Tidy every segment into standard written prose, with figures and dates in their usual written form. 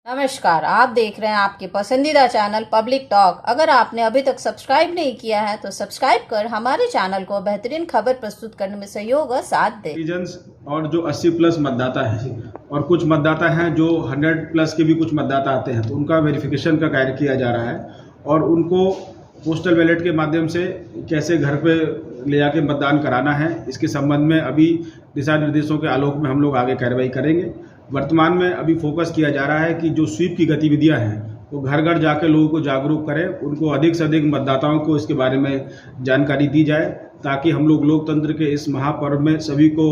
नमस्कार, आप देख रहे हैं आपके पसंदीदा चैनल पब्लिक टॉक। अगर आपने अभी तक सब्सक्राइब नहीं किया है तो सब्सक्राइब कर हमारे चैनल को बेहतरीन खबर प्रस्तुत करने में सहयोग और साथ दें। और जो 80 प्लस मतदाता है और कुछ मतदाता हैं जो 100 प्लस के भी कुछ मतदाता आते हैं, तो उनका वेरिफिकेशन का कार्य किया जा रहा है और उनको पोस्टल बैलेट के माध्यम से कैसे घर पे ले जाके मतदान कराना है, इसके संबंध में अभी दिशा निर्देशों के आलोक में हम लोग आगे कार्रवाई करेंगे। वर्तमान में अभी फोकस किया जा रहा है कि जो स्वीप की गतिविधियां हैं वो घर घर जाकर लोगों को जागरूक करें, उनको अधिक से अधिक मतदाताओं को इसके बारे में जानकारी दी जाए, ताकि हम लोग लोकतंत्र के इस महापर्व में सभी को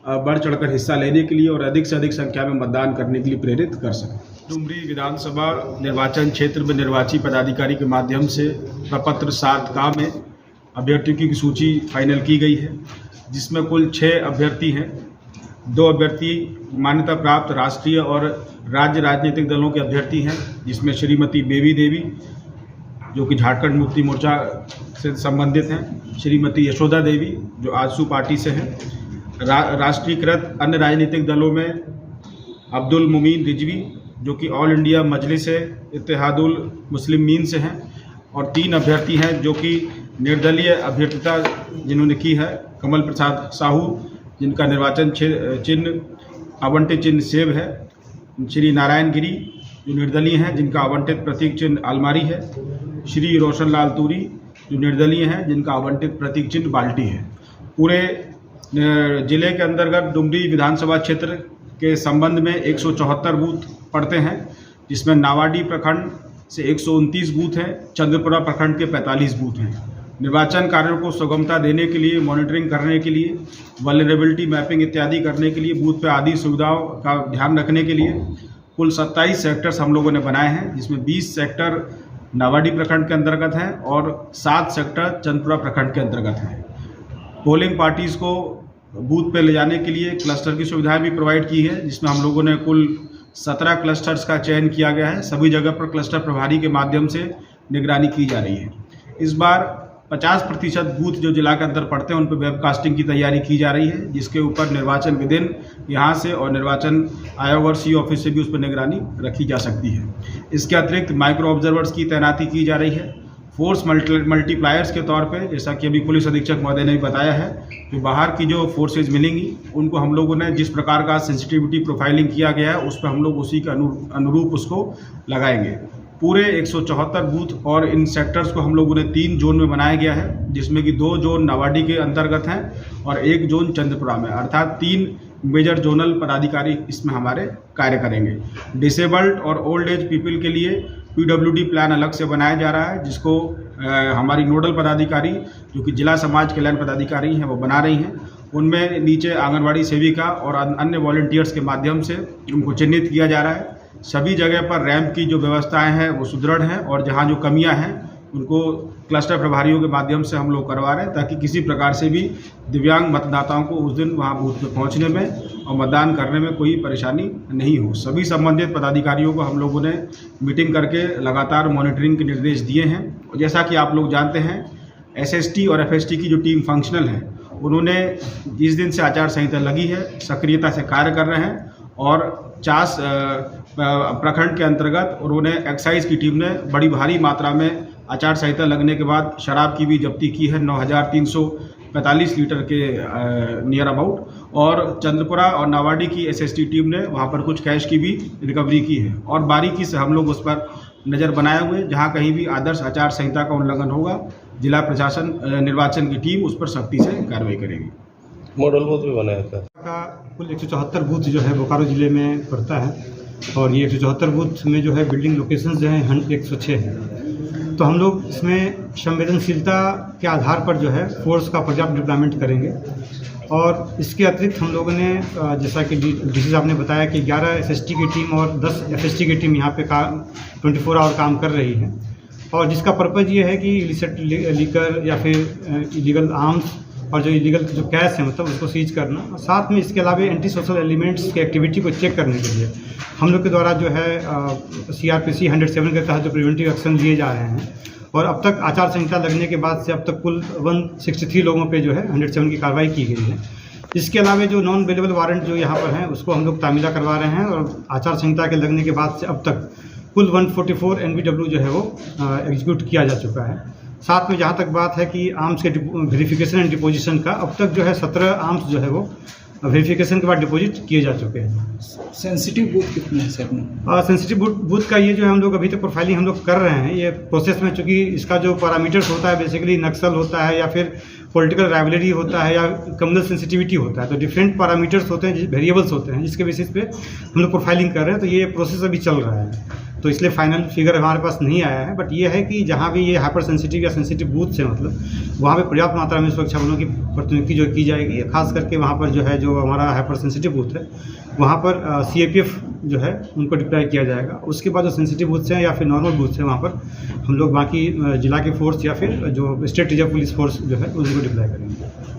बढ़ चढ़कर हिस्सा लेने के लिए और अधिक से अधिक संख्या में मतदान करने के लिए प्रेरित कर सकें। डुमरी विधानसभा निर्वाचन क्षेत्र में निर्वाची पदाधिकारी के माध्यम से प्रपत्र 7K में अभ्यर्थियों की सूची फाइनल की गई है, जिसमें कुल 6 अभ्यर्थी हैं। 2 अभ्यर्थी मान्यता प्राप्त राष्ट्रीय और राज्य राजनीतिक दलों के अभ्यर्थी हैं, जिसमें श्रीमती बेबी देवी जो कि झारखंड मुक्ति मोर्चा से संबंधित हैं, श्रीमती यशोदा देवी जो आजसू पार्टी से हैं, राष्ट्रीयकृत अन्य राजनीतिक दलों में अब्दुल मुमीन रिजवी जो कि ऑल इंडिया मजलिस इत्तेहादुल मुस्लिमीन से हैं, और 3 अभ्यर्थी हैं जो कि निर्दलीय अभ्यर्थिता जिन्होंने की है, कमल प्रसाद साहू जिनका निर्वाचन चिन्ह आवंटित चिन्ह सेब है, श्री नारायण गिरी जो निर्दलीय हैं जिनका आवंटित प्रतीक चिन्ह अलमारी है, श्री रोशन लाल तूरी जो निर्दलीय हैं जिनका आवंटित प्रतीक चिन्ह बाल्टी है। पूरे जिले के अंतर्गत डुमरी विधानसभा क्षेत्र के संबंध में 174 बूथ पड़ते हैं, जिसमें नावाडी प्रखंड से 129 बूथ हैं, चंद्रपुरा प्रखंड के 45 बूथ हैं। निर्वाचन कार्यों को सुगमता देने के लिए, मॉनिटरिंग करने के लिए, वल्नरेबिलिटी मैपिंग इत्यादि करने के लिए, बूथ पे आदि सुविधाओं का ध्यान रखने के लिए कुल 27 सेक्टर्स हम लोगों ने बनाए हैं, जिसमें 20 सेक्टर नावाडी प्रखंड के अंतर्गत हैं और 7 सेक्टर चंद्रपुरा प्रखंड के अंतर्गत हैं। पोलिंग पार्टीज़ को बूथ पे ले जाने के लिए क्लस्टर की सुविधाएं भी प्रोवाइड की है, जिसमें हम लोगों ने कुल 17 क्लस्टर्स का चयन किया गया है। सभी जगह पर क्लस्टर प्रभारी के माध्यम से निगरानी की जा रही है। इस बार 50% बूथ जो जिला के अंदर पड़ते हैं उन पर वेबकास्टिंग की तैयारी की जा रही है, जिसके ऊपर निर्वाचन विदिन यहाँ से और निर्वाचन आयोग और सी ऑफिस से भी उस पर निगरानी रखी जा सकती है। इसके अतिरिक्त माइक्रो ऑब्जर्वर्स की तैनाती की जा रही है। फोर्स मल्टीप्लायर्स के तौर पे, जैसा कि अभी पुलिस अधीक्षक महोदय ने भी बताया है, जो बाहर की जो फोर्सेज मिलेंगी उनको हम लोगों ने जिस प्रकार का सेंसिटिविटी प्रोफाइलिंग किया गया है उस पर हम लोग उसी के अनुरूप उसको लगाएंगे। पूरे 174 बूथ और इन सेक्टर्स को हम लोगों ने 3 जोन में बनाया गया है, जिसमें कि 2 जोन नावाडी के अंतर्गत हैं और 1 जोन चंद्रपुरा में, अर्थात 3 मेजर जोनल पदाधिकारी इसमें हमारे कार्य करेंगे। डिसेबल्ड और ओल्ड एज पीपल के लिए PWD प्लान अलग से बनाया जा रहा है, जिसको हमारी नोडल पदाधिकारी जो कि जिला समाज कल्याण पदाधिकारी हैं वो बना रही हैं। उनमें नीचे आंगनबाड़ी सेविका और अन्य वॉलंटियर्स के माध्यम से उनको चिन्हित किया जा रहा है। सभी जगह पर रैंप की जो व्यवस्थाएं हैं वो सुदृढ़ हैं और जहां जो कमियां हैं उनको क्लस्टर प्रभारियों के माध्यम से हम लोग करवा रहे हैं, ताकि किसी प्रकार से भी दिव्यांग मतदाताओं को उस दिन वहां बूथ पे पहुंचने में और मतदान करने में कोई परेशानी नहीं हो। सभी संबंधित पदाधिकारियों को हम लोगों ने मीटिंग करके लगातार मॉनिटरिंग के निर्देश दिए हैं। और जैसा कि आप लोग जानते हैं, SST और FST की जो टीम फंक्शनल है, उन्होंने जिस दिन से आचार संहिता लगी है सक्रियता से कार्य कर रहे हैं और 50 प्रखंड के अंतर्गत उन्होंने एक्साइज की टीम ने बड़ी भारी मात्रा में आचार संहिता लगने के बाद शराब की भी जब्ती की है, 9345 लीटर के नियर अबाउट, और चंद्रपुरा और नावाडी की SST टीम ने वहां पर कुछ कैश की भी रिकवरी की है और बारीकी से हम लोग उस पर नज़र बनाए हुए, जहां कहीं भी आदर्श आचार संहिता का उल्लंघन होगा जिला प्रशासन निर्वाचन की टीम उस पर सख्ती से कार्रवाई करेगी। मॉडल बूथ भी बनाया था का कुल 174 बूथ जो है बोकारो जिले में पड़ता है और ये 174 बूथ में जो है बिल्डिंग लोकेशन जो है 106 है। तो हम लोग इसमें संवेदनशीलता के आधार पर जो है फोर्स का पर्याप्त डिप्लॉयमेंट करेंगे और इसके अतिरिक्त हम लोगों ने जैसा कि DC साहब ने बताया कि 11 SST की टीम और 10 FST की टीम यहाँ पे 24 आवर काम कर रही है और जिसका पर्पज़ ये है कि इलिसिट लीकर या फिर इलीगल आर्म्स और जो इलीगल जो कैश है मतलब उसको सीज करना, साथ में इसके अलावा एंटी सोशल एलिमेंट्स की एक्टिविटी को चेक करने के लिए हम लोग के द्वारा जो है CRPC 107 के तहत जो प्रिवेंटिव एक्शन लिए जा रहे हैं और अब तक आचार संहिता लगने के बाद से अब तक कुल 163 लोगों पे जो है 107 की कार्रवाई की गई है। इसके अलावा जो नॉन अवेलेबल वारंट जो यहाँ पर हैं उसको हम लोग तामीला करवा रहे हैं, और आचार संहिता के लगने के बाद से अब तक कुल 144 NBW जो है वो एग्जीक्यूट किया जा चुका है। साथ में जहाँ तक बात है कि आर्म्स के वेरिफिकेशन एंड डिपोजिशन का, अब तक जो है 17 आर्म्स जो है वो वेरिफिकेशन के बाद डिपॉजिट किए जा चुके हैं। सेंसिटिव बूथ कितने हैं सर? सेंसिटिव बूथ का ये जो है हम लोग अभी तक प्रोफाइलिंग हम लोग कर रहे हैं, ये प्रोसेस में, चूँकि इसका जो पैरामीटर्स होता है बेसिकली नक्सल होता है या फिर पॉलिटिकल राइवलरी होता है या कम्युनल सेंसिटिविटी होता है, तो डिफरेंट पैरामीटर्स होते हैं, वेरिएबल्स होते हैं, जिसके बेसिस पे हम लोग प्रोफाइलिंग कर रहे हैं। तो ये प्रोसेस अभी चल रहा है, तो इसलिए फाइनल फिगर हमारे पास नहीं आया है, बट ये है कि जहाँ भी ये हाइपर सेंसिटिव या सेंसिटिव बूथ्स हैं, मतलब वहाँ पे पर्याप्त मात्रा में सुरक्षा बलों की प्रतिनियुक्ति जो की जाएगी, खास करके वहाँ पर जो है जो हमारा हाइपर सेंसिटिव बूथ है वहाँ पर CAPF जो है उनको डिप्लॉय किया जाएगा। उसके बाद जो सेंसिटिव बूथ्स हैं या फिर नॉर्मल बूथ्स हैं वहाँ पर हम लोग बाकी जिला की फोर्स या फिर जो स्टेट रिजर्व पुलिस फोर्स जो है उनको डिप्लॉय करेंगे।